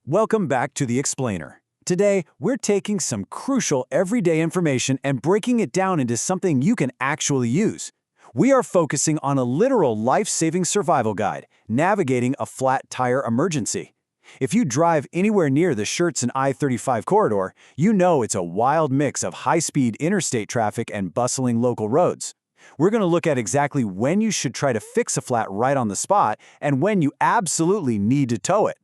Welcome back to The Explainer. Today, we're taking some crucial everyday information and breaking it down into something you can actually use. We are focusing on a literal life-saving survival guide, navigating a flat tire emergency. If you drive anywhere near the Schertz and I-35 corridor, you know it's a wild mix of high-speed interstate traffic and bustling local roads. We're going to look at exactly when you should try to fix a flat right on the spot and when you absolutely need to tow it.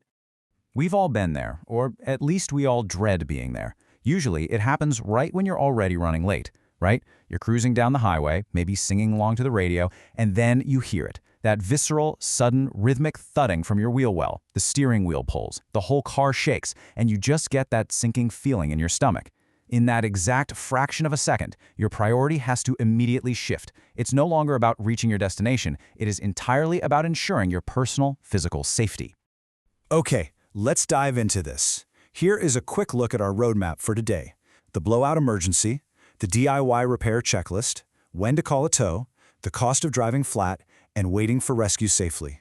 We've all been there, or at least we all dread being there. Usually, it happens right when you're already running late, right? You're cruising down the highway, maybe singing along to the radio, and then you hear it. That visceral, sudden, rhythmic thudding from your wheel well. The steering wheel pulls, the whole car shakes, and you just get that sinking feeling in your stomach. In that exact fraction of a second, your priority has to immediately shift. It's no longer about reaching your destination. It is entirely about ensuring your personal, physical safety. Okay. Let's dive into this. Here is a quick look at our roadmap for today. The blowout emergency, the DIY repair checklist, when to call a tow, the cost of driving flat, and waiting for rescue safely.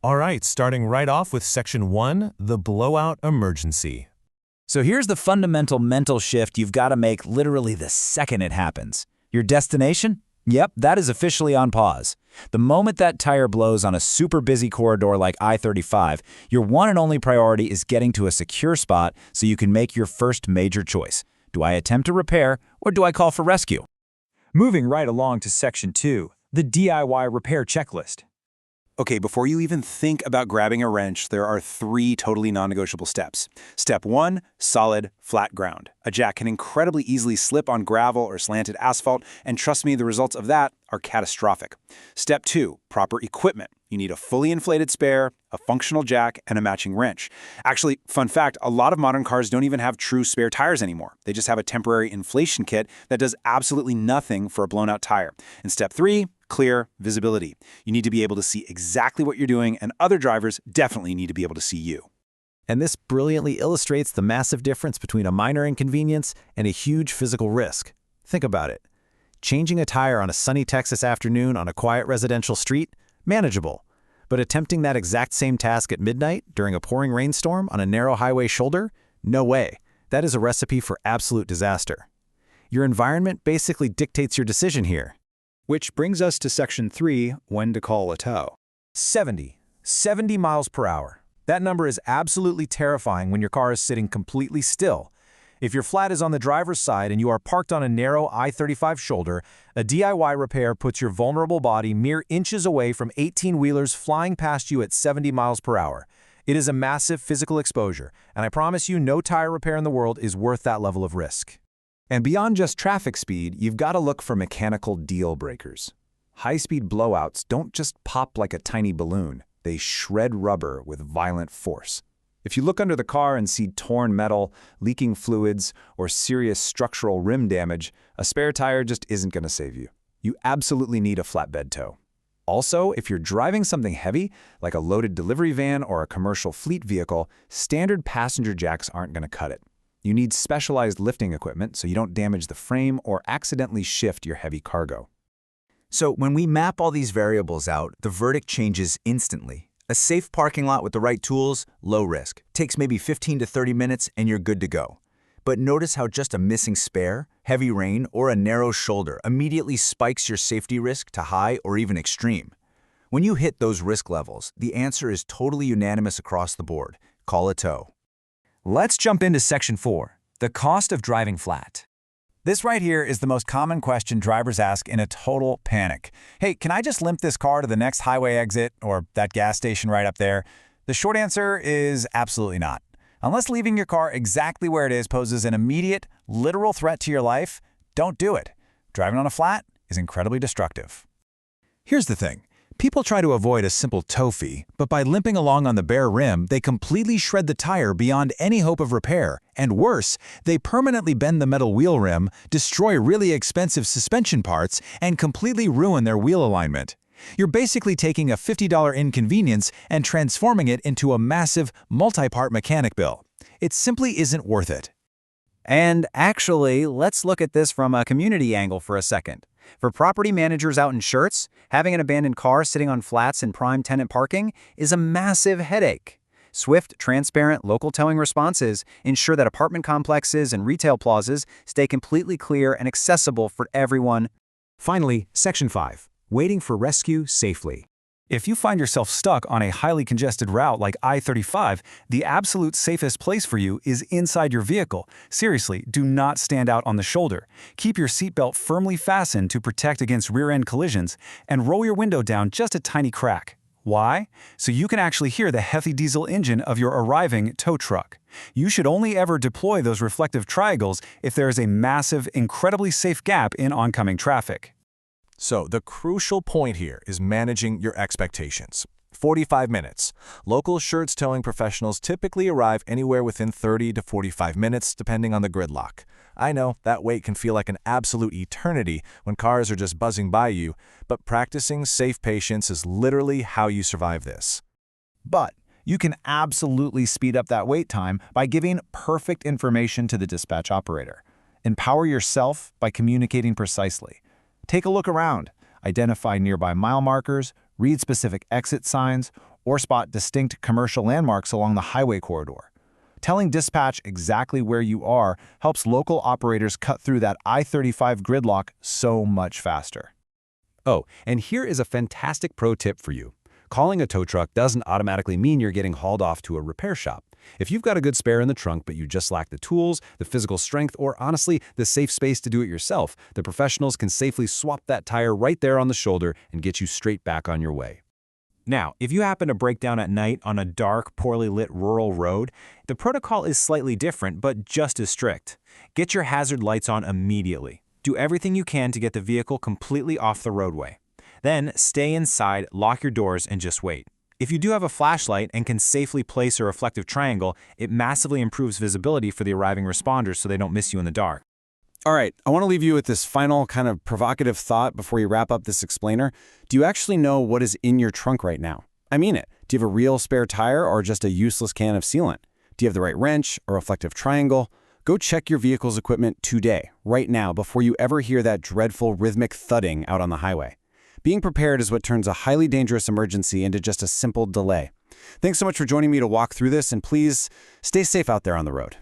All right, starting right off with Section 1, the blowout emergency. So here's the fundamental mental shift you've got to make literally the second it happens. Your destination? Yep, that is officially on pause. The moment that tire blows on a super busy corridor like I-35, your one and only priority is getting to a secure spot so you can make your first major choice. Do I attempt to repair or do I call for rescue? Moving right along to Section 2, the DIY repair checklist. Okay, before you even think about grabbing a wrench, there are 3 totally non-negotiable steps. Step 1, solid, flat ground. A jack can incredibly easily slip on gravel or slanted asphalt, and trust me, the results of that are catastrophic. Step 2, proper equipment. You need a fully inflated spare, a functional jack, and a matching wrench. Actually, fun fact, a lot of modern cars don't even have true spare tires anymore. They just have a temporary inflation kit that does absolutely nothing for a blown-out tire. And step 3, clear visibility. You need to be able to see exactly what you're doing, and other drivers definitely need to be able to see you. And this brilliantly illustrates the massive difference between a minor inconvenience and a huge physical risk. Think about it. Changing a tire on a sunny Texas afternoon on a quiet residential street? Manageable. But attempting that exact same task at midnight during a pouring rainstorm on a narrow highway shoulder? No way. That is a recipe for absolute disaster. Your environment basically dictates your decision here. Which brings us to Section 3, when to call a tow. 70 miles per hour. That number is absolutely terrifying when your car is sitting completely still. If your flat is on the driver's side and you are parked on a narrow I-35 shoulder, a DIY repair puts your vulnerable body mere inches away from 18-wheelers flying past you at 70 miles per hour. It is a massive physical exposure, and I promise you no tire repair in the world is worth that level of risk. And beyond just traffic speed, you've got to look for mechanical deal breakers. High-speed blowouts don't just pop like a tiny balloon. They shred rubber with violent force. If you look under the car and see torn metal, leaking fluids, or serious structural rim damage, a spare tire just isn't going to save you. You absolutely need a flatbed tow. Also, if you're driving something heavy, like a loaded delivery van or a commercial fleet vehicle, standard passenger jacks aren't going to cut it. You need specialized lifting equipment so you don't damage the frame or accidentally shift your heavy cargo. So when we map all these variables out, the verdict changes instantly. A safe parking lot with the right tools, low risk. Takes maybe 15 to 30 minutes and you're good to go. But notice how just a missing spare, heavy rain, or a narrow shoulder immediately spikes your safety risk to high or even extreme. When you hit those risk levels, the answer is totally unanimous across the board. Call a tow. Let's jump into Section 4, the cost of driving flat. This right here is the most common question drivers ask in a total panic. Hey, can I just limp this car to the next highway exit or that gas station right up there? The short answer is absolutely not. Unless leaving your car exactly where it is poses an immediate, literal threat to your life, don't do it. Driving on a flat is incredibly destructive. Here's the thing. People try to avoid a simple tow fee, but by limping along on the bare rim, they completely shred the tire beyond any hope of repair. And worse, they permanently bend the metal wheel rim, destroy really expensive suspension parts, and completely ruin their wheel alignment. You're basically taking a $50 inconvenience and transforming it into a massive, multi-part mechanic bill. It simply isn't worth it. And actually, let's look at this from a community angle for a second. For property managers out in Schertz, having an abandoned car sitting on flats in prime tenant parking is a massive headache. Swift, transparent, local towing responses ensure that apartment complexes and retail plazas stay completely clear and accessible for everyone. Finally, Section 5. Waiting for rescue safely. If you find yourself stuck on a highly congested route like I-35, the absolute safest place for you is inside your vehicle. Seriously, do not stand out on the shoulder. Keep your seatbelt firmly fastened to protect against rear-end collisions, and roll your window down just a tiny crack. Why? So you can actually hear the hefty diesel engine of your arriving tow truck. You should only ever deploy those reflective triangles if there is a massive, incredibly safe gap in oncoming traffic. So the crucial point here is managing your expectations. 45 minutes. Local Schertz towing professionals typically arrive anywhere within 30 to 45 minutes, depending on the gridlock. I know that wait can feel like an absolute eternity when cars are just buzzing by you, but practicing safe patience is literally how you survive this. But you can absolutely speed up that wait time by giving perfect information to the dispatch operator. Empower yourself by communicating precisely. Take a look around, identify nearby mile markers, read specific exit signs, or spot distinct commercial landmarks along the highway corridor. Telling dispatch exactly where you are helps local operators cut through that I-35 gridlock so much faster. Oh, and here is a fantastic pro tip for you. Calling a tow truck doesn't automatically mean you're getting hauled off to a repair shop. If you've got a good spare in the trunk but you just lack the tools, the physical strength, or honestly, the safe space to do it yourself, the professionals can safely swap that tire right there on the shoulder and get you straight back on your way. Now, if you happen to break down at night on a dark, poorly lit rural road, the protocol is slightly different but just as strict. Get your hazard lights on immediately. Do everything you can to get the vehicle completely off the roadway. Then stay inside, lock your doors, and just wait. If you do have a flashlight and can safely place a reflective triangle, it massively improves visibility for the arriving responders so they don't miss you in the dark. All right, I want to leave you with this final kind of provocative thought before you wrap up this explainer. Do you actually know what is in your trunk right now? I mean it. Do you have a real spare tire or just a useless can of sealant? Do you have the right wrench or reflective triangle? Go check your vehicle's equipment today, right now, before you ever hear that dreadful rhythmic thudding out on the highway. Being prepared is what turns a highly dangerous emergency into just a simple delay. Thanks so much for joining me to walk through this, and please stay safe out there on the road.